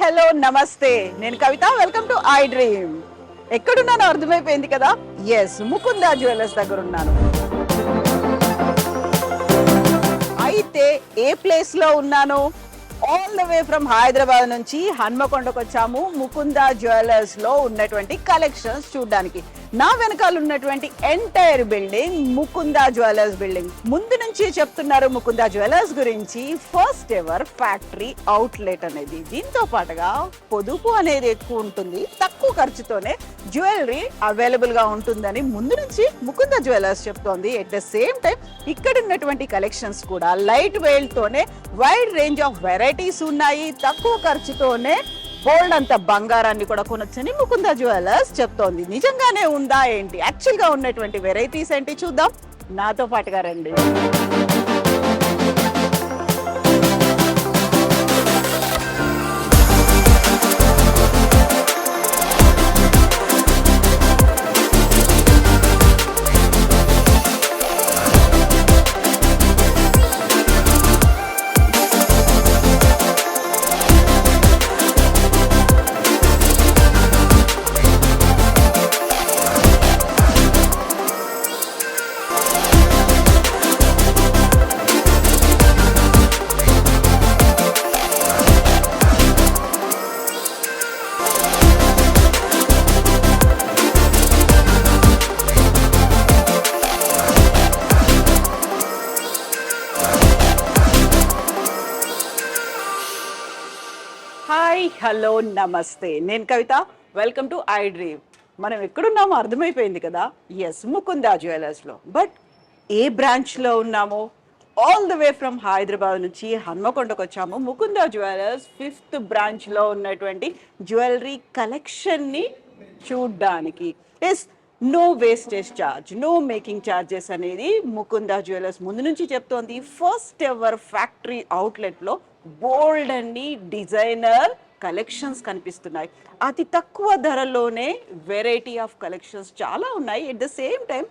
Hello నమస్తే, నేను Kavitha. Welcome to I dream. ఎక్కడున్నానో అర్థమైపోయింది కదా. ఎస్, ముకుందా జ్యువెలర్స్ దగ్గర ఉన్నాను. అయితే ఏ ప్లేస్ లో ఉన్నాను? All the way from Hyderabad నుంచి హన్మకొండకు వచ్చాము ముకుందా జ్యువెలర్స్ లో ఉన్నటువంటి కలెక్షన్స్ చూడడానికి. నా వెనకాల ఉన్నటువంటి entire building Mukunda jewellers building. ముందు నుంచి చెప్తున్నారు ముకుందా జ్యువెలర్స్ గురించి. ఫస్ట్ ఎవర్ ఫ్యాక్టరీ అవుట్లెట్ అనేది. దీంతో పాటుగా పొదుపు అనేది ఎక్కువ ఉంటుంది, తక్కువ ఖర్చుతోనే జ్యువెలరీ అవైలబుల్ గా ఉంటుందని ముందు నుంచి ముకుందా జ్యువెలర్స్ చెప్తోంది. ఎట్ ద సేమ్ టైం ఇక్కడ ఉన్నటువంటి కలెక్షన్స్ కూడా లైట్ వెయిట్ తోనే వైడ్ రేంజ్ ఆఫ్ వెరైటీస్ ఉన్నాయి. తక్కువ ఖర్చుతోనే గోల్డ్ అంత బంగారాన్ని కూడా కొనొచ్చని ముకుందా జ్యువెలర్స్ చెప్తోంది. నిజంగానే ఉందా ఏంటి? యాక్చువల్ గా ఉన్నటువంటి వెరైటీస్ ఏంటి చూద్దాం, నాతో పాటుగా రండి. హాయ్ హలో నమస్తే, నేను Kavitha. Welcome to I dream. మనం ఎక్కడున్నామో అర్థమైపోయింది కదా. ఎస్, ముకుందా జ్యువెలర్స్ లో. బట్ ఏ బ్రాంచ్ లో ఉన్నామో? All the way from Hyderabad నుంచి హన్మకొండకు వచ్చాము ముకుందా జ్యువెలర్స్ 5th బ్రాంచ్ లో ఉన్నటువంటి జ్యువెలరీ కలెక్షన్ ని చూడ్డానికి. Yes, no wastage charge, no making charges అనేది ముకుందా జ్యువెలర్స్ ముందు నుంచి చెప్తోంది. ఫస్ట్ ఎవర్ ఫ్యాక్టరీ అవుట్లెట్ లో బోల్డ్ అన్ని డిజైనర్ కలెక్షన్స్ కనిపిస్తున్నాయి. అతి తక్కువ ధరలోనే వెరైటీ ఆఫ్ కలెక్షన్స్ చాలా ఉన్నాయి. ఎట్ ద సేమ్ టైం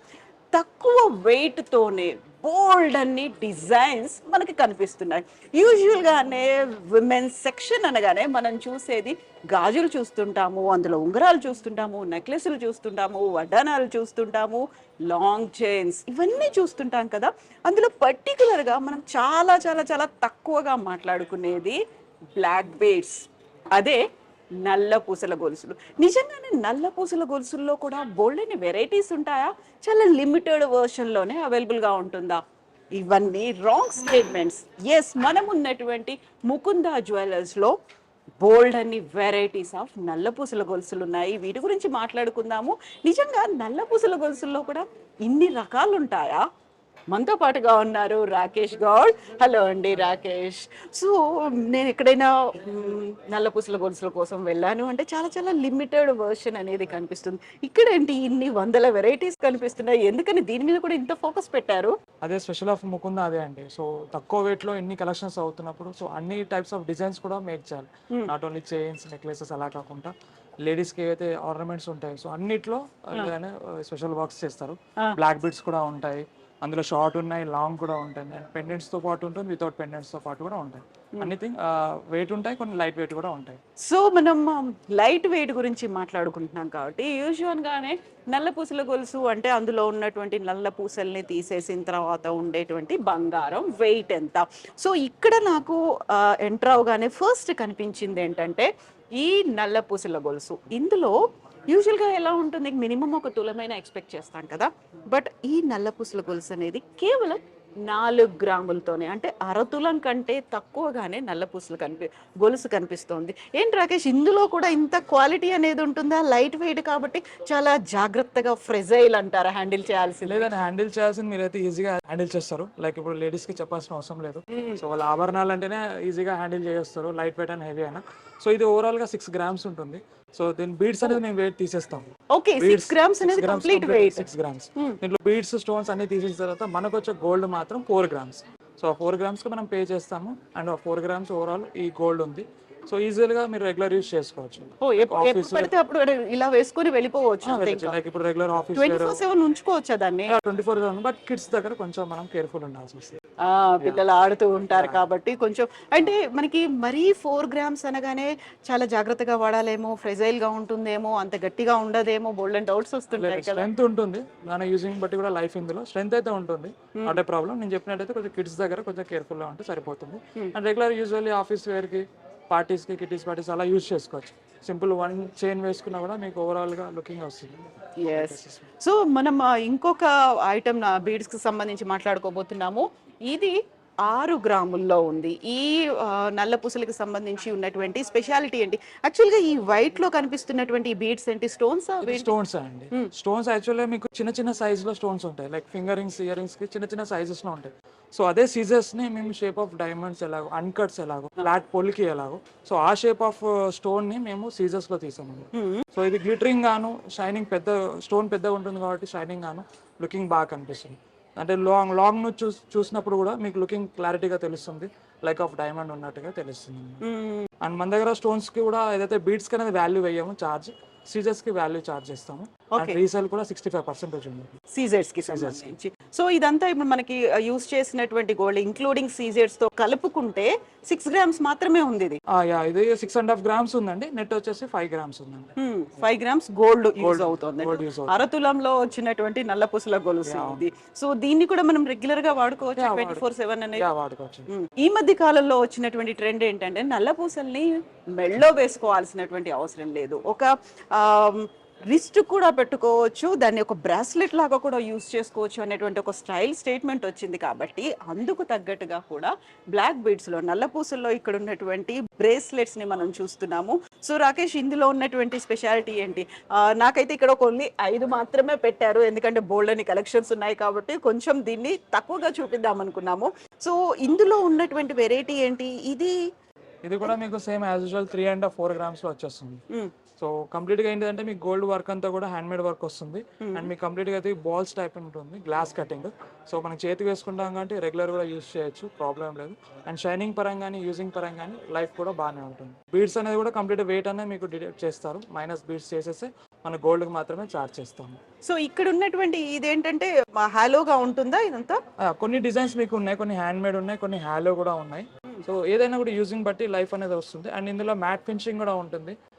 తక్కువ వెయిట్ తోనే బోల్డ్ అన్ని డిజైన్స్ మనకి కనిపిస్తున్నాయి. యూజువల్గానే విమెన్స్ సెక్షన్ అనగానే మనం చూసేది గాజులు చూస్తుంటాము, అందులో ఉంగరాలు చూస్తుంటాము, నెక్లెస్లు చూస్తుంటాము, వడ్డానాలు చూస్తుంటాము, లాంగ్ చైన్స్, ఇవన్నీ చూస్తుంటాం కదా. అందులో పర్టికులర్గా మనం చాలా చాలా చాలా తక్కువగా మాట్లాడుకునేది బ్లాక్ బీడ్స్, అదే నల్ల పూసల గొలుసులు. నిజంగానే నల్ల పూసల గొలుసుల్లో కూడా బోల్డెన్ని వెరైటీస్ ఉంటాయా? చాలా లిమిటెడ్ వర్షన్లోనే అవైలబుల్గా ఉంటుందా? ఇవన్నీ రాంగ్ స్టేట్మెంట్స్. ఎస్, మనం ఉన్నటువంటి ముకుందా జ్యువెలర్స్లో బోల్డ్ అన్ని వెరైటీస్ ఆఫ్ నల్ల పూసల గొలుసులు ఉన్నాయి. వీటి గురించి మాట్లాడుకుందాము. నిజంగా నల్ల పూసల గొలుసుల్లో కూడా ఇన్ని రకాలు ఉంటాయా? మనతో పాటుగా ఉన్నారు రాకేష్ గౌడ్. హలో అండి రాకేష్. సో నేను ఎక్కడైనా నల్ల పూసల గొలుసుల కోసం వెళ్ళాను అంటే చాలా చాలా లిమిటెడ్ వర్షన్ అనేది కనిపిస్తుంది. ఇక్కడ ఏంటి ఇన్ని వందల వెరైటీస్ కనిపిస్తున్నాయి? ఎందుకని దీని మీద కూడా ఇంత ఫోకస్ పెట్టారు? అదే స్పెషల్ ఆఫ్ ముకుందా అదే అండి. సో తక్కువ వెయిట్ లో ఎన్ని కలెక్షన్స్ అవుతున్నప్పుడు సో అన్ని టైప్స్ ఆఫ్ డిజైన్స్ కూడా మేక్ చేయాలి. నాట్ ఓన్లీ చైన్స్, నెక్లెసెస్ అలా కాకుండా లేడీస్ కి ఏవైతే ఆర్నమెంట్స్ ఉంటాయి సో అన్నిట్లో స్పెషల్ వర్క్స్ చేస్తారు. బ్లాక్ బీడ్స్ కూడా ఉంటాయి, అందులో షార్ట్ ఉన్నాయి, లాంగ్ కూడా ఉంటాయి, అండ్ పెండెంట్స్ తో పాటు ఉంటుంది, వితౌట్ పెండెంట్స్ తో పాటు కూడా ఉంటాయి. అన్నిథింగ్ వెయిట్ ఉంటాయి, కొన్ని లైట్ వెయిట్ కూడా ఉంటాయి. సో మనం లైట్ వెయిట్ గురించి మాట్లాడుకుంటున్నాం కాబట్టి యూజువల్ గానే నల్ల పూసల గొలుసు అంటే అందులో ఉన్నటువంటి నల్ల పూసల్ని తీసేసిన తర్వాత ఉండేటువంటి బంగారం వెయిట్ ఎంత? సో ఇక్కడ నాకు ఎంటర్ అవగానే ఫస్ట్ కనిపించింది ఏంటంటే ఈ నల్ల పూసల గొలుసు. ఇందులో యూజువల్గా ఎలా ఉంటుంది, మినిమం ఒక తులమైన ఎక్స్పెక్ట్ చేస్తాం కదా. బట్ ఈ నల్ల పూసల గొలుసు అనేది కేవలం 4 గ్రాములతోనే, అంటే అరతులం కంటే తక్కువగానే నల్ల పూసలు గొలుసు కనిపిస్తోంది. ఏంటి రాకేష్, ఇందులో కూడా ఇంత క్వాలిటీ అనేది ఉంటుందా? లైట్ వెయిట్ కాబట్టి చాలా జాగ్రత్తగా ఫ్రెజైల్ అంటారా హ్యాండిల్ చేయాల్సింది? లేదని హ్యాండిల్ చేయాల్సింది మీరైతే ఈజీగా హ్యాండిల్ చేస్తారు. లైక్ ఇప్పుడు లేడీస్ కి చెప్పాల్సిన అవసరం లేదు. సో వాళ్ళ ఆభరణాలు అంటేనే ఈజీగా హ్యాండిల్ చేస్తారు, లైట్ వెయిట్ అండ్ హెవీ అయినా. సో ఇది ఓవరాల్ గా 6 గ్రామ్స్ ఉంటుంది. సో దీని బీడ్స్ అనేది మేము వెయిట్ తీసేస్తాం. ఓకే, 6 గ్రామ్స్ అనేది కంప్లీట్ వెయిట్. 6 గ్రామ్స్. దీంట్లో బీడ్స్, స్టోన్స్ అన్ని తీసేసిన తర్వాత మనకు వచ్చే గోల్డ్ మాత్రం 4 గ్రామ్స్. సో 4 గ్రామ్స్ కి మనం పే చేస్తాము. అండ్ 4 గ్రామ్స్ ఓవరాల్ ఈ గోల్డ్ ఉంది. సో ఈజీగా మీరు రెగ్యులర్ యూస్ చేసుకోవచ్చు. ఎప్పుడు పడితే అప్పుడు ఇలా వేసుకొని వెళ్ళిపోవచ్చు. లైక్ ఇప్పుడు రెగ్యులర్ ఆఫీస్ 24/7 ఉంచుకోవచ్చా దాన్ని? 24/7, బట్ కిడ్స్ దగ్గర కొంచెం మనం కేర్ఫుల్ ఉండాల్సి వస్తుంది. ఆ, పిల్లలు ఆడుతూ ఉంటారు కాబట్టి కొంచెం అంటే మనకి మరీ 4 గ్రామ్స్ అనగానే చాలా జాగ్రత్తగా వాడాలేమో, ఫ్రెజైల్ గా ఉంటుందేమో, అంత గట్టిగా ఉండదేమో, బోల్డెన్ డౌట్స్ వస్తుంటాయి కదా. స్ట్రెంత్ ఉంటుంది, దాని యూజింగ్ బట్టి కూడా లైఫ్ ఇందులో స్ట్రెంత్ అయితే ఉంటుంది. అంటే ప్రాబ్లం నేను చెప్పినట్టయితే కొంచెం కిడ్స్ దగ్గర కొంచెం కేర్ఫుల్ గా ఉంటే సరిపోతుంది. And regular usually office wear కి, పార్టీస్ కి, కిటీస్ పార్టీస్ అలా యూజ్ చేసుకోవచ్చు. సింపుల్ వన్ చైన్ వేసుకున్నా కూడా మీకు ఓవరాల్ గా లుకింగ్ వస్తుంది. ఎస్. సో మనం ఇంకొక ఐటమ్ బీడ్స్ కి సంబంధించి మాట్లాడుకోబోతున్నాము. ఇది 6 గ్రాముల్లో ఉంది. ఈ నల్ల పూసలకి సంబంధించి ఉన్నటువంటి స్పెషాలిటీ ఏంటి? యాక్చువల్గా ఈ వైట్ లో కనిపిస్తున్నటువంటి ఈ బీడ్స్ ఏంటి? స్టోన్స్? స్టోన్స్ అండి. స్టోన్స్ యాక్చువల్లీ మీకు చిన్న చిన్న సైజ్ లో స్టోన్స్ ఉంటాయి. Like finger rings, ear rings కి చిన్న చిన్న సైజెస్ లో ఉంటాయి. సో అదే సీజర్స్ ని మేము షేప్ ఆఫ్ డైమండ్స్ ఎలాగో, అన్కట్స్ ఎలాగో, ఫ్లాట్ పొలికి ఎలాగో, సో ఆ షేప్ ఆఫ్ స్టోన్ ని మేము సీజర్స్ లో తీసాము. సో ఇది గ్లిటరింగ్ గాను, షైనింగ్, పెద్ద స్టోన్ పెద్దగా ఉంటుంది కాబట్టి షైనింగ్ గాను లుకింగ్ బాగా కనిపిస్తుంది. అంటే లాంగ్ లాంగ్ ను చూసినప్పుడు కూడా మీకు లుకింగ్ క్లారిటీగా తెలుస్తుంది, లైక్ ఆఫ్ డైమండ్ ఉన్నట్టుగా తెలుస్తుంది. అండ్ మన దగ్గర స్టోన్స్ కి కూడా ఏదైతే బీడ్స్ కి అనేది వాల్యూ వేయము, చార్జ్ సీజర్స్ కి వాల్యూ చార్జ్ చేస్తాము. రీసేల్ కూడా 65% ఉంది సీజర్స్ కి సంబంధించి. సో ఇదంతా ఇప్పుడు మనకి యూస్ చేసినటువంటి గోల్డ్ ఇంక్లూడింగ్ సీజర్స్ తో కలుపుకుంటే 6 గ్రామ్స్ మాత్రమే ఉంది ఇది. ఇది 6.5 గ్రామ్స్ ఉందండి. నెట్ వచ్చేసి 5 గ్రామ్స్ ఉందండి. 5 గ్రామ్స్ గోల్డ్ యూజ్ అవుతుంది. అరతులంలో వచ్చినటువంటి నల్ల పూసల గొలుసు ఇది. సో దీన్ని కూడా మనం రెగ్యులర్ గా వాడుకోవచ్చు 24/7 అనేది. వాడుకోవచ్చు. ఈ మధ్య కాలంలో వచ్చినటువంటి ట్రెండ్ ఏంటంటే నల్ల పూసల్ని మెళ్ళో వేసుకోవాల్సినటువంటి అవసరం లేదు. ఒక రిస్ట్ కూడా పెట్టుకోవచ్చు, దాన్ని ఒక బ్రాస్లెట్ లాగా కూడా యూస్ చేసుకోవచ్చు అనేటువంటి ఒక స్టైల్ స్టేట్మెంట్ వచ్చింది. కాబట్టి అందుకు తగ్గట్టుగా కూడా బ్లాక్ బీడ్స్ లో, నల్ల పూసల్లో ఇక్కడ ఉన్నటువంటి బ్రేస్లెట్స్ ని మనం చూస్తున్నాము. సో రాకేష్, ఇందులో ఉన్నటువంటి స్పెషాలిటీ ఏంటి? నాకైతే ఇక్కడ ఒక ఓన్లీ 5 మాత్రమే పెట్టారు, ఎందుకంటే బోల్డ్ అని కలెక్షన్స్ ఉన్నాయి కాబట్టి కొంచెం దీన్ని తక్కువగా చూపిద్దాం అనుకున్నాము. సో ఇందులో ఉన్నటువంటి వెరైటీ ఏంటి? ఇది కూడా మీకు same as usual 3 and 4 grams లో వచ్చేస్తుంది. సో కంప్లీట్ గా ఏంటంటే మీకు గోల్డ్ వర్క్ అంతా కూడా హ్యాండ్ మేడ్ వర్క్ వస్తుంది. అండ్ మీకు కంప్లీట్ గా అయితే బాల్స్ టైప్ ఉంటుంది, గ్లాస్ కటింగ్. సో మనం చేతికి వేసుకుంటాం కాబట్టి రెగ్యులర్ కూడా యూజ్ చేయొచ్చు, ప్రాబ్లం లేదు. అండ్ షైనింగ్ పరంగా యూజింగ్ పరంగా లైఫ్ కూడా బాగానే ఉంటుంది. బీడ్స్ అనేది కూడా కంప్లీట్ వెయిట్ అనేది మీకు డిడక్ట్ చేస్తారు. మైనస్ బీడ్స్ చేసేసి మన గోల్డ్ కి మాత్రమే చార్జ్ చేస్తాము. సో ఇక్కడ ఉన్నటువంటి ఇదేంటంటే హాలోగా ఉంటుందా ఇదంతా? కొన్ని డిజైన్స్ మీకు ఉన్నాయి, కొన్ని హ్యాండ్ మేడ్ ఉన్నాయి, కొన్ని హాలో కూడా ఉన్నాయి. సో ఏదైనా కూడా యూజింగ్ బట్టి లైఫ్ అనేది వస్తుంది. అండ్ ఇందులో మ్యాట్ ఫినిషింగ్ కూడా ఉంటుంది,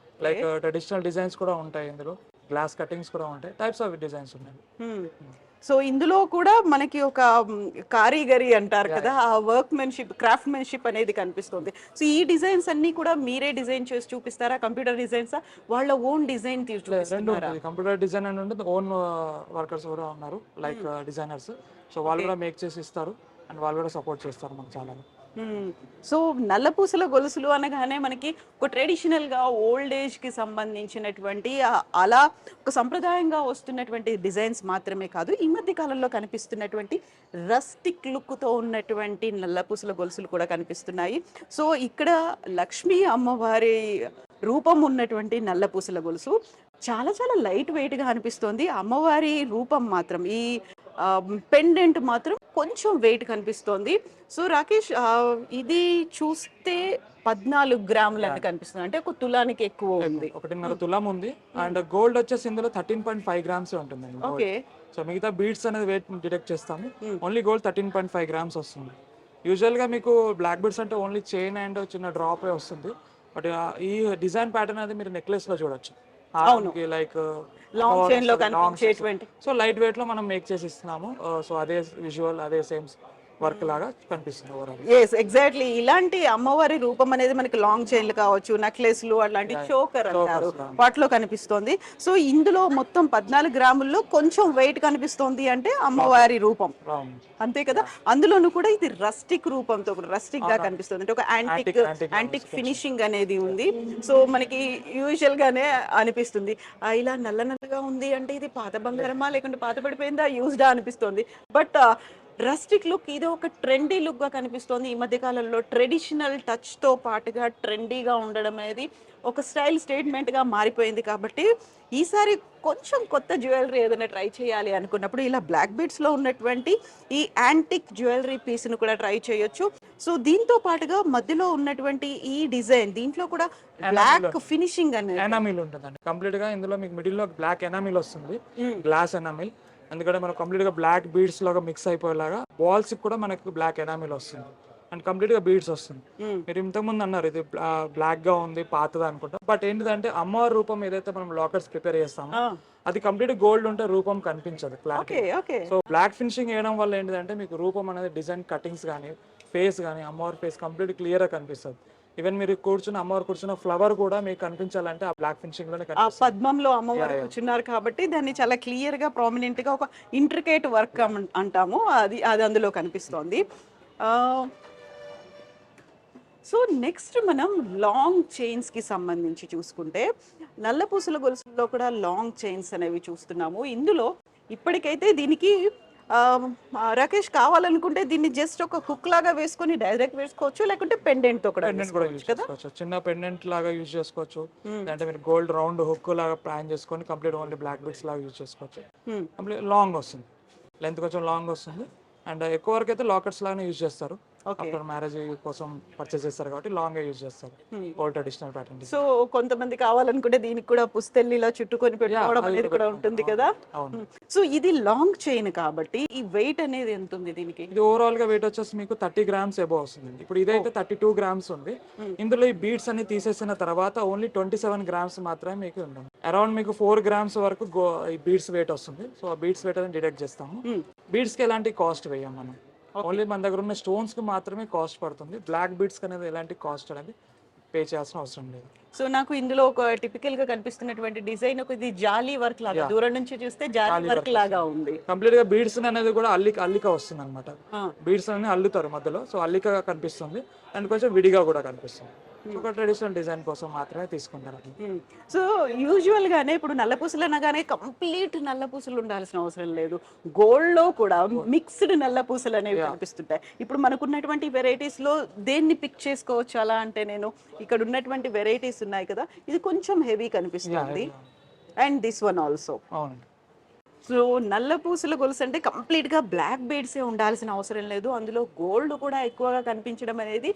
లైక్ ట్రెడిషనల్ డిజైన్స్ కూడా ఉంటాయి. ఇందులో గ్లాస్ కటింగ్స్ కూడా ఉంటాయి, టైప్స్ ఆఫ్ డిజైన్స్ ఉన్నాయి. సో ఇందులో కూడా మనకి ఒక కారీగరీ అంటారు కదా, ఆ వర్క్మెన్షిప్, క్రాఫ్ట్మెన్షిప్ అనేది కనిపిస్తుంది. సో ఈ డిజైన్స్ అన్ని కూడా మీరే డిజైన్ చేసి చూపిస్తారా? కంప్యూటర్ డిజైన్స్, వాళ్ళ ఓన్ డిజైన్ చూపిస్తారా? కంప్యూటర్ డిజైన్ అని ఉంటుంది, ఓన్ వర్కర్స్ కూడా ఉన్నారు, లైక్ డిజైనర్స్. సో వాళ్ళు కూడా మేక్ చేసి ఇస్తారు అండ్ వాళ్ళు కూడా సపోర్ట్ చేస్తారు మనకు చాలా. సో నల్లపూసల గొలుసులు అనగానే మనకి ఒక ట్రెడిషనల్ గా ఓల్డ్ ఏజ్ కి సంబంధించినటువంటి అలా ఒక సంప్రదాయంగా వస్తున్నటువంటి డిజైన్స్ మాత్రమే కాదు, ఈ మధ్య కాలంలో కనిపిస్తున్నటువంటి రస్టిక్ లుక్ తో ఉన్నటువంటి నల్లపూసల గొలుసులు కూడా కనిపిస్తున్నాయి. సో ఇక్కడ లక్ష్మీ అమ్మవారి రూపం ఉన్నటువంటి నల్లపూసల గొలుసు చాలా చాలా లైట్ వెయిట్ గా అనిపిస్తోంది. అమ్మవారి రూపం మాత్రం, ఈ పెండెంట్ మాత్రం కొంచెం వెయిట్ కనిపిస్తోంది. సో రాకేష్, ఇది చూస్తే 14 గ్రాములు అని కనిపిస్తుంది, అంటే ఒక తులానికి ఎక్కువ ఉంది. 1.5 తులం ఉంది. అండ్ గోల్డ్ వచ్చేసి ఇందులో 13.5 గ్రామ్స్ ఉంటుందండి. ఓకే. సో మిగతా బీడ్స్ అనేది వెయిట్ డిటెక్ట్ చేస్తాము. ఓన్లీ గోల్డ్ 13.5 గ్రామ్స్ వస్తుంది. యూజువల్ గా మీకు బ్లాక్ బీడ్స్ అంటే ఓన్లీ చైన్ అండ్ చిన్న డ్రాప్ వస్తుంది. బట్ ఈ డిజైన్ ప్యాటర్న్ అనేది మీరు నెక్లెస్ లో చూడొచ్చు. లైక్ లాంగ్ చైన్ లో కనిపించేటువంటి, సో లైట్ వెయిట్ లో మనం మేక్ చేసి ఇస్తున్నాము. సో అదే విజువల్, అదే సేమ్ వర్క్ లాగా కనిపిస్తుంది ఓవరాల్. yes exactly. ఇలాంటి అమ్మవారి రూపం అనేది మనకి లాంగ్ చైన్లు కావచ్చు, నెక్లెస్లు, అట్లాంటి చోకర్ అంటారు, వాటిలో కనిపిస్తోంది. సో ఇందులో మొత్తం 14 గ్రాముల్లో కొంచెం వెయిట్ కనిపిస్తోంది అంటే అమ్మవారి రూపం, అంతే కదా. అందులోనూ కూడా ఇది రస్టిక్ రూపంతో, రస్టిక్ గా కనిపిస్తుంది, అంటే ఒక యాంటిక్ ఫినిషింగ్ అనేది ఉంది. సో మనకి యూజువల్ గానే అనిపిస్తుంది ఇలా నల్ల నల్లగా ఉంది అంటే ఇది పాత బంగారమా లేకుంటే పాత పడిపోయిందా, యూజ్డా అనిపిస్తుంది. బట్ రస్టిక్ లుక్, ఇది ఒక ట్రెండీ లుక్ గా కనిపిస్తోంది. ఈ మధ్య కాలంలో ట్రెడిషనల్ టచ్ తో పాటుగా ట్రెండీగా ఉండడం అనేది ఒక స్టైల్ స్టేట్మెంట్ గా మారిపోయింది. కాబట్టి ఈసారి కొంచెం కొత్త జ్యువెలరీ ఏదైనా ట్రై చేయాలి అనుకున్నప్పుడు ఇలా బ్లాక్ బీడ్స్ లో ఉన్నటువంటి ఈ యాంటిక్ జ్యువెలరీ పీస్ ను కూడా ట్రై చేయొచ్చు. సో దీంతో పాటుగా మధ్యలో ఉన్నటువంటి ఈ డిజైన్, దీంట్లో కూడా బ్లాక్ ఫినిషింగ్ అనేది ఎనామిల్ ఉంటుందండి కంప్లీట్ గా. ఇందులో మీకు మిడిల్ లో బ్లాక్ ఎనామిల్ వస్తుంది, గ్లాస్ ఎనామిల్. ఎందుకంటే మనం కంప్లీట్గా బ్లాక్ బీడ్స్ లాగా మిక్స్ అయిపోయేలాగా బాల్స్ కూడా మనకు బ్లాక్ ఎనామిల్ వస్తుంది అండ్ కంప్లీట్గా బీడ్స్ వస్తుంది. మీరు ఇంతకుముందు అన్నారు ఇది బ్లాక్గా ఉంది పాతది అనుకుంటా, బట్ ఏంటిదంటే అమ్మవారి రూపం ఏదైతే మనం లాకర్స్ ప్రిపేర్ చేస్తామో అది కంప్లీట్ గోల్డ్ ఉంటే రూపం కనిపించదు clarity. Okay okay so black finishing వేయడం వల్ల ఏంటిదంటే మీకు రూపం అనేది డిజైన్ కటింగ్స్ కానీ ఫేస్ కానీ అమ్మవారి ఫేస్ కంప్లీట్ క్లియర్గా కనిపిస్తుంది. ఈవెన్ మీరు కూర్చున్న అమ్మవారు కూర్చున్న ఫ్లవర్ కూడా మీకు కనిపించాలంటే ఆ బ్లాక్ ఫినిషింగ్ లోనే ఆ కనిపిస్తుంది. పద్మంలో అమ్మవారు కూర్చున్నారు కాబట్టి దాన్ని చాలా క్లియర్ గా ప్రామినెంట్ గా ఒక ఇంట్రికేట్ వర్క్ అంటాము, అది అది అందులో కనిపిస్తోంది. సో నెక్స్ట్ మనం లాంగ్ చైన్స్ కి సంబంధించి చూసుకుంటే నల్లపూసల గొలుసుల్లో కూడా లాంగ్ చైన్స్ అనేవి చూస్తున్నాము. ఇందులో ఇప్పటికైతే దీనికి ఆ, రాకేష్ కావాలనుకుంటే దీన్ని జస్ట్ ఒక హుక్ లాగా వేసుకొని డైరెక్ట్ వేసుకోవచ్చు, లేకుంటే పెండెంట్ తో కూడా పెండెంట్ కూడా యూజ్ వేసుకోవచ్చు కదా. చేసుకోవచ్చు, చిన్న పెండెంట్ లాగా యూజ్ చేసుకోవచ్చు, అంటే మీరు గోల్డ్ రౌండ్ హుక్ లాగా ప్లాన్ చేసుకొని కంప్లీట్ ఓన్లీ బ్లాక్ బీడ్స్ లాగా యూజ్ చేసుకోవచ్చు. కంప్లీట్ లాంగ్ వస్తుంది, లెంత్ కొంచెం లాంగ్ వస్తుంది అండ్ ఎక్కువ వరకు అయితే లాకర్స్ లాగానే యూజ్ చేస్తారు. ఆఫ్టర్ మ్యారేజ్ కోసం పర్చేస్ చేస్తారు కాబట్టి లాంగ్ యూజ్ చేస్తారు ఓల్డ్ ట్రెడిషనల్ ప్యాటర్న్. సో కొంతమంది కావాలనుకుంటే దీనికి కూడా పుస్తెల్లిలా చుట్టుకొని పెట్టుకోవడం అనేది కూడా ఉంటుంది కదా. సో ఇది లాంగ్ చైన్ కాబట్టి ఈ వెయిట్ అనేది ఎంత ఉంది దీనికి? ఇది ఓవరాల్ గా వెయిట్ వచ్చేసి మీకు 30 grams ఎబో వస్తుంది. ఇప్పుడు ఇదైతే 32 grams ఉంది. ఇందులో ఈ బీడ్స్ అన్ని తీసేసిన తర్వాత ఓన్లీ 27 grams మాత్రమే మీకు ఉంటుంది. అరౌండ్ మీకు 4 grams వరకు ఈ బీడ్స్ వెయిట్ వస్తుంది. సో ఆ బీడ్స్ వెయిట్ అనేది డిడక్ట్ చేస్తాము. బీడ్స్ కి ఎలాంటి కాస్ట్ వేయం మనం, ఓన్లీ మన దగ్గర ఉన్న స్టోన్స్ కి మాత్రమే కాస్ట్ పడుతుంది. బ్లాక్ బీడ్స్ అనేది ఎలాంటి కాస్ట్ అనేది పే చేయాల్సిన అవసరం లేదు. సో నాకు ఇందులో ఒక టిపికల్ గా కనిపిస్తున్నటువంటి డిజైన్ ఒక ఇది జాలీ వర్క్ లాగా, దూరం నుంచి చూస్తే జాలీ వర్క్ లాగా ఉంది. కంప్లీట్ గా బీడ్స్ అనేది కూడా అల్లిక వస్తుంది అనమాట. బీడ్స్ అన్ని అల్లుతారు మధ్యలో, సో అల్లిక కనిపిస్తుంది అండ్ కొంచెం విడిగా కూడా కనిపిస్తుంది. ఒక ట్రెడిషనల్ డిజైన్ కోసం మాత్రమే తీసుకుంటారు. సో యూజువల్ గానే ఇప్పుడు నల్లపూసలు అనగానే కంప్లీట్ నల్లపూసలు ఉండాల్సిన అవసరం లేదు, గోల్డ్ లో కూడా మిక్స్డ్ నల్లపూసలు అనేవి కనిపిస్తుంటాయి. ఇప్పుడు మనకున్నటువంటి వెరైటీస్ లో దేన్ని పిక్ చేసుకోవచ్చు అలా అంటే, నేను ఇక్కడ ఉన్నటువంటి వెరైటీస్ ఉన్నాయి కదా, ఇది కొంచెం హెవీ కనిపిస్తుంది అండ్ దిస్ వన్ ఆల్సో. అవునండి. సో నల్ల పూసల గొలుసు అంటే కంప్లీట్గా బ్లాక్ బీడ్సే ఉండాల్సిన అవసరం లేదు, అందులో గోల్డ్ కూడా ఎక్కువగా కనిపించడం అనేది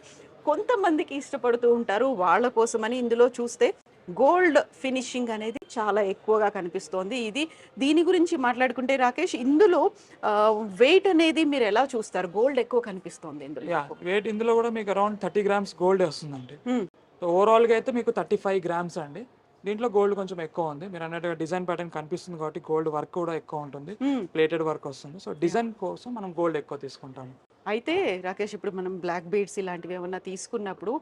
కొంతమందికి ఇష్టపడుతూ ఉంటారు, వాళ్ళ కోసమని ఇందులో చూస్తే గోల్డ్ ఫినిషింగ్ అనేది చాలా ఎక్కువగా కనిపిస్తోంది. ఇది దీని గురించి మాట్లాడుకుంటే రాకేష్, ఇందులో వెయిట్ అనేది మీరు ఎలా చూస్తారు? గోల్డ్ ఎక్కువ కనిపిస్తోంది ఇందులో. వెయిట్ ఇందులో కూడా మీకు అరౌండ్ 30 grams గోల్డ్ వస్తుందండి. ఓవరాల్ గా అయితే మీకు 35 grams అండి. దీంట్లో గోల్డ్ కొంచెం ఎక్కువ ఉంది. మీరు అన్నట్టుగా డిజైన్ ప్యాటర్న్ కనిపిస్తుంది కాబట్టి గోల్డ్ వర్క్ కూడా ఎక్కువ ఉంటుంది, ప్లేటెడ్ వర్క్ వస్తుంది. సో డిజైన్ కోసం మనం గోల్డ్ ఎక్కువ తీసుకుంటాము. అయితే రాకేష్, ఇప్పుడు మనం బ్లాక్ బీడ్స్ ఇలాంటివి ఏమన్నా తీసుకున్నప్పుడు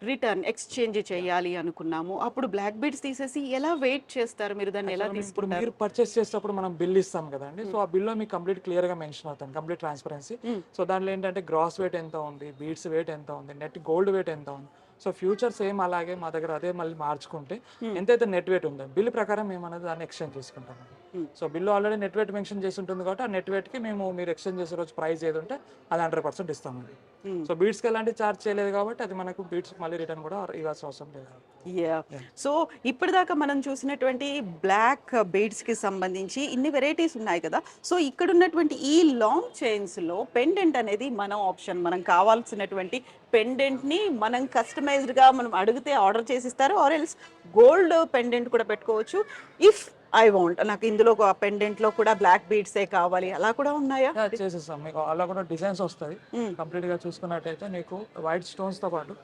రిటర్న్ ఎక్స్చేంజ్ చేయాలి అనుకున్నాము, అప్పుడు బ్లాక్ బీడ్స్ తీసేసి ఎలా వెయిట్ చేస్తారు మీరు? దాన్ని ఎలా ఇప్పుడు తీసుకుంటారు? మీరు పర్చేస్ చేసేటప్పుడు మనం బిల్ ఇస్తాం కదండి, సో ఆ బిల్లో మీకు కంప్లీట్ క్లియర్ గా మెన్షన్ అవుతుంది, కంప్లీట్ ట్రాన్స్పరెన్సీ. సో దాంట్లో ఏంటంటే గ్రాస్ వెయిట్ ఎంత ఉంది, బీడ్స్ వెయిట్ ఎంత ఉంది, నెట్ గోల్డ్ వెయిట్ ఎంత ఉంది. సో ఫ్యూచర్ సేమ్ అలాగే మా దగ్గర అదే మళ్ళీ మార్చుకుంటే ఎంతైతే నెట్ వెయిట్ ఉందో బిల్ ప్రకారం మేము అనేది దాన్ని ఎక్స్చేంజ్ చేసుకుంటాం. So bill already net weight mention చేసి ఉంటుంది కాబట్టి ఆ నెట్ వెయిట్ కి మేము మీరు ఎక్స్చేంజ్ చేసే రోజు ప్రైస్ ఏది ఉంటే అది 100% ఇస్తామండి. సో బీడ్స్కి ఎలాంటి ఛార్జ్ చేయలేదు కాబట్టి అది మనకు బీడ్స్ మళ్ళీ రిటర్న్ కూడా ఇవ్వాల్సిన అవసరం లేదు. సో ఇప్పటిదాకా మనం చూసినటువంటి బ్లాక్ బీడ్స్ కి సంబంధించి ఇన్ని వెరైటీస్ ఉన్నాయి కదా, సో ఇక్కడ ఉన్నటువంటి ఈ లాంగ్ చైన్స్ లో పెండెంట్ అనేది మన ఆప్షన్, మనం కావాల్సినటువంటి పెండెంట్ ని మనం కస్టమైజ్డ్ గా మనం అడిగితే ఆర్డర్ చేసిస్తారు, ఆర్ ఎల్స్ గోల్డ్ పెండెంట్ కూడా పెట్టుకోవచ్చు. ఇఫ్ ఐ వాంట్, నాకు ఇందులో ఒక పెండెంట్ లో కూడా బ్లాక్ బీడ్సే కావాలి, అలా కూడా ఉన్నాయా? చేసేస్తాం, మీకు అలా కూడా డిజైన్స్ వస్తాయి. కంప్లీట్ గా చూసుకున్నట్టయితే మీకు వైట్ స్టోన్స్ తో పాటు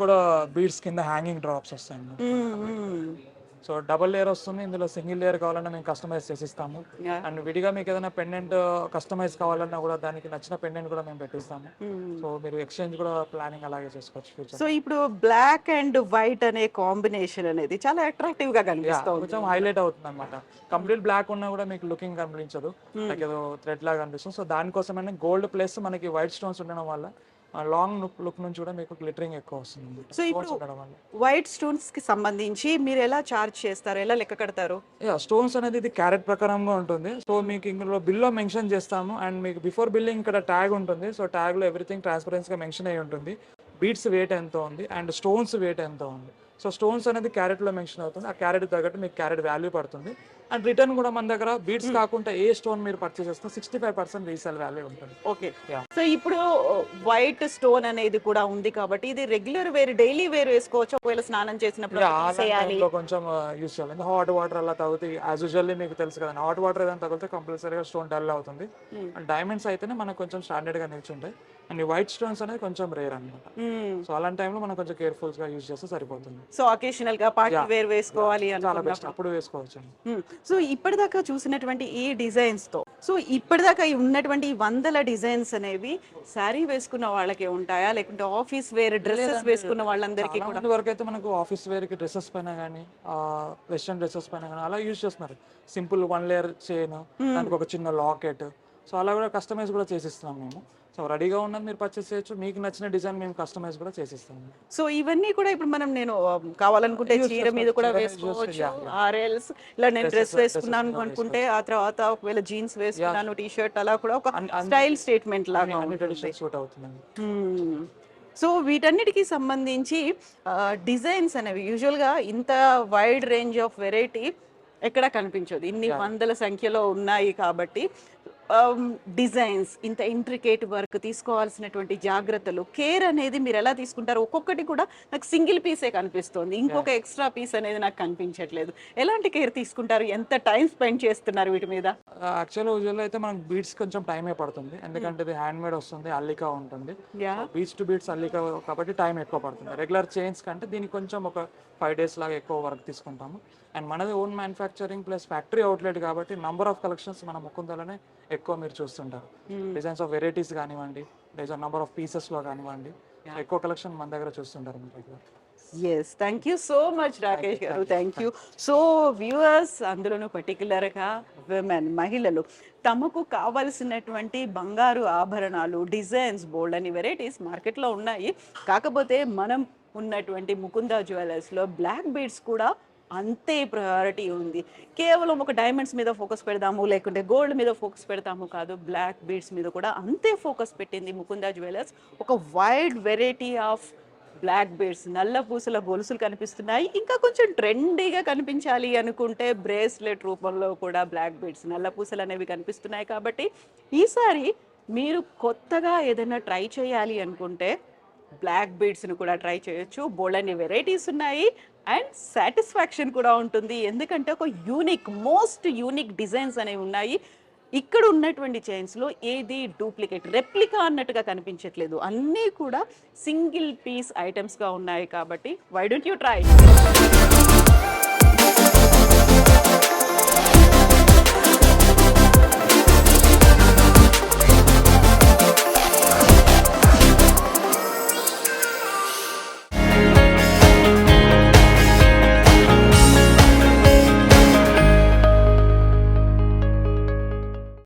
కూడా బీడ్స్ కింద హ్యాంగింగ్ డ్రాప్స్ వస్తాయి. సో డబుల్ లేయర్ వస్తుంది, ఇందులో సింగిల్ లేయర్ కావాలన్నా మేము కస్టమైజ్ చేసిస్తాము. అండ్ విడిగా మీకు ఏదైనా పెండెంట్ కస్టమైజ్ కావాలన్నా కూడా దానికి నచ్చిన పెండెంట్ కూడా మేము పెట్టిస్తాము. సో మీరు ఎక్స్చేంజ్ కూడా ప్లానింగ్ అలాగే చేసుకోవచ్చు ఫ్యూచర్. సో ఇప్పుడు బ్లాక్ అండ్ వైట్ అనే కాంబినేషన్ అనేది చాలా అట్రాక్టివ్ గా కనిపిస్తుంది, కొంచెం హైలైట్ అవుతుంది అనమాట. కంప్లీట్ బ్లాక్ ఉన్నా కూడా మీకు లుకింగ్ కనిపించదు, లైక్ ఏదో థ్రెడ్ లాగా కనిపిస్తుంది. సో దానికోసమైనా గోల్డ్ ప్లస్ మనకి వైట్ స్టోన్స్ ఉండడం వల్ల లాంగ్ లుక్ నుంచి కూడా మీకు గ్లిటరింగ్ ఎక్కువ వస్తుంది. సో ఇప్పుడు వైట్ స్టోన్స్ కి సంబంధించి మీరు ఎలా చార్జ్ చేస్తారు, ఎలా లెక్క కడతారు? స్టోన్స్ అనేది ఇది క్యారెట్ ప్రకారంగా ఉంటుంది. సో మీకు ఇందులో బిల్లో మెన్షన్ చేస్తాము అండ్ మీకు బిఫోర్ బిల్లింగ్ ఇక్కడ ట్యాగ్ ఉంటుంది. సో ట్యాగ్ లో ఎవ్రీథింగ్ ట్రాన్స్పరెన్సీగా మెన్షన్ అయ్యి ఉంటుంది, బీడ్స్ వెయిట్ ఎంత ఉంది అండ్ స్టోన్స్ వెయిట్ ఎంత ఉంది. సో స్టోన్స్ అనేది క్యారెట్లో మెన్షన్ అవుతుంది, ఆ క్యారెట్ తగ్గట్టు మీకు క్యారెట్ వాల్యూ పడుతుంది. అండ్ రిటర్న్ కూడా మన దగ్గర బీడ్స్ కాకుండా ఏ స్టోన్ మీరు పర్చేస్ చేస్తే 65% రీసేల్ వాల్యూ ఉంటుంది. ఓకే. Yeah. సో ఇప్పుడు వైట్ స్టోన్ అనేది కూడా ఉంది కాబట్టి ఇది రెగ్యులర్ వేర్ డైలీ వేర్ వేసుకోవచ్చు, ఒకవేళ స్నానం చేసినప్పుడు తీసేయాలి. కొంచెం యూస్ చేయాలి. హాట్ వాటర్ అలా తాగితే యాజ్ యూజువల్లీ మీకు తెలుసు కదా, హాట్ వాటర్ ఏదైనా తగిలితే కంపల్సరీగా స్టోన్ డల్ అవుతుంది. అండ్ డైమండ్స్ అయితేనే మనకు కొంచెం స్టాండర్డ్ గా నిల్చుంటాయి. అండ్ వైట్ స్టోన్స్ అనేది కొంచెం రేర్ అనమాట. సో అలాంటి టైంలో మనం కొంచెం కేర్ఫుల్ గా యూస్ చేస్తే సరిపోతుంది. సో అకేషనల్ గా పార్టీ వేర్ వేసుకోవాలి చాలా బెస్ట్, అప్పుడు వేసుకోవచ్చు. సో ఇప్పటిదాకా చూసినటువంటి ఈ డిజైన్స్ తో, సో ఇప్పటిదాకా ఉన్నటువంటి ఈ వందల డిజైన్స్ అనేవి శారీ వేసుకున్న వాళ్ళకే ఉంటాయా, లేకుంటే ఆఫీస్ వేర్ డ్రెస్సెస్ వేసుకున్న వాళ్ళందరికీ కూడా? వరకు అయితే మనకు ఆఫీస్ వేర్ కి డ్రెస్సెస్ పైన కానీ, వెస్ట్రన్ డ్రెస్సెస్ పైన కానీ అలా యూజ్ చేస్తున్నారు. సింపుల్ 1 లేయర్ చైన్, దానికి ఒక చిన్న లాకెట్, సో అలా కూడా కస్టమైజ్ కూడా చేసిస్తున్నాం మేము. సో రెడీగా ఉన్నది మీరు పర్చేస్ చేయొచ్చు, మీకు నచ్చిన డిజైన్ మేము కస్టమైజ్ కూడా చేసిస్తాము. సో ఇవన్నీ కూడా ఇప్పుడు నేను కావాలనుకుంటే చీర మీద కూడా వేసుకోవచ్చు, ఆర్ఎల్స్ ఇలా నేను డ్రెస్ వేసుకున్నాను అనుకుంటే ఆ తర్వాత ఒకవేళ జీన్స్ వేసుకున్నాను, టీ షర్ట్, అలా కూడా ఒక స్టైల్ స్టేట్మెంట్ లాగా సూట్ అవుతుంది. సో వీటన్నిటికీ సంబంధించి డిజైన్స్ అనేవి యూజువల్గా ఇంత వైడ్ రేంజ్ ఆఫ్ వెరైటీ ఎక్కడ కనిపించదు, ఇన్ని వందల సంఖ్యలో ఉన్నాయి కాబట్టి డిజైన్స్, ఇంత ఇంట్రికేట్ వర్క్, తీసుకోవాల్సినటువంటి జాగ్రత్తలు, కేర్ అనేది మీరు ఎలా తీసుకుంటారు? ఒక్కొక్కటి కూడా నాకు సింగిల్ పీసే కనిపిస్తుంది, ఇంకొక ఎక్స్ట్రా పీస్ అనేది నాకు కనిపించట్లేదు. ఎలాంటి కేర్ తీసుకుంటారు? ఎంత టైం స్పెండ్ చేస్తున్నారు వీటి మీద? యాక్చువల్గా యూజువల్ అయితే మనకు బీడ్స్ కొంచెం టైమే పడుతుంది, ఎందుకంటే ఇది హ్యాండ్ మేడ్ వస్తుంది, అల్లికా ఉంటుంది. బీడ్స్ టు బీడ్స్ అల్లికా కాబట్టి టైం ఎక్కువ పడుతుంది. రెగ్యులర్ చైన్స్ కంటే దీనికి కొంచెం ఒక 5 days లాగా ఎక్కువ వర్క్ తీసుకుంటాము. అండ్ మనది own manufacturing plus factory outlet కాబట్టి నంబర్ ఆఫ్ కలెక్షన్స్ మన ముకుందలోనే ఎక్కువ మీరు చూస్తుంటారు. డిజైన్స్ ఆఫ్ వెరైటీస్ కానివ్వండి, డిజైన్ నంబర్ ఆఫ్ పీసెస్లో కానివ్వండి, ఎక్కువ కలెక్షన్ మన దగ్గర చూస్తుంటారు మీరు. Yes, thank you so much Rakesh గారు, థ్యాంక్ యూ. సో వ్యూవర్స్, అందులోనూ పర్టికులర్గా విమెన్, మహిళలు తమకు కావలసినటువంటి బంగారు ఆభరణాలు, డిజైన్స్, బోల్డ్ అని వెరైటీస్ మార్కెట్లో ఉన్నాయి. కాకపోతే మనం ఉన్నటువంటి ముకుందా జ్యువెలర్స్లో బ్లాక్ బీడ్స్ కూడా అంతే ప్రయారిటీ ఉంది. కేవలం ఒక డైమండ్స్ మీద ఫోకస్ పెడదాము, లేకుంటే గోల్డ్ మీద ఫోకస్ పెడతాము కాదు, బ్లాక్ బీడ్స్ మీద కూడా అంతే ఫోకస్ పెట్టింది ముకుందా జ్యువెలర్స్. ఒక wide variety of black beads, నల్ల పూసల గొలుసులు కనిపిస్తున్నాయి. ఇంకా కొంచెం ట్రెండీగా కనిపించాలి అనుకుంటే బ్రేస్లెట్ రూపంలో కూడా బ్లాక్ బీడ్స్, నల్ల పూసలు అనేవి కనిపిస్తున్నాయి. కాబట్టి ఈసారి మీరు కొత్తగా ఏదైనా ట్రై చేయాలి అనుకుంటే బ్లాక్ బీడ్స్ని కూడా ట్రై చేయొచ్చు. బోల్డని వెరైటీస్ ఉన్నాయి అండ్ సాటిస్ఫాక్షన్ కూడా ఉంటుంది, ఎందుకంటే ఒక మోస్ట్ యూనిక్ డిజైన్స్ అనేవి ఉన్నాయి. ఇక్కడ ఉన్నటువంటి చైన్స్లో ఏది డూప్లికేట్, రెప్లికా అన్నట్టుగా కనిపించట్లేదు, అన్నీ కూడా సింగిల్ పీస్ ఐటమ్స్గా ఉన్నాయి. కాబట్టి వై డోంట్ యూ ట్రై?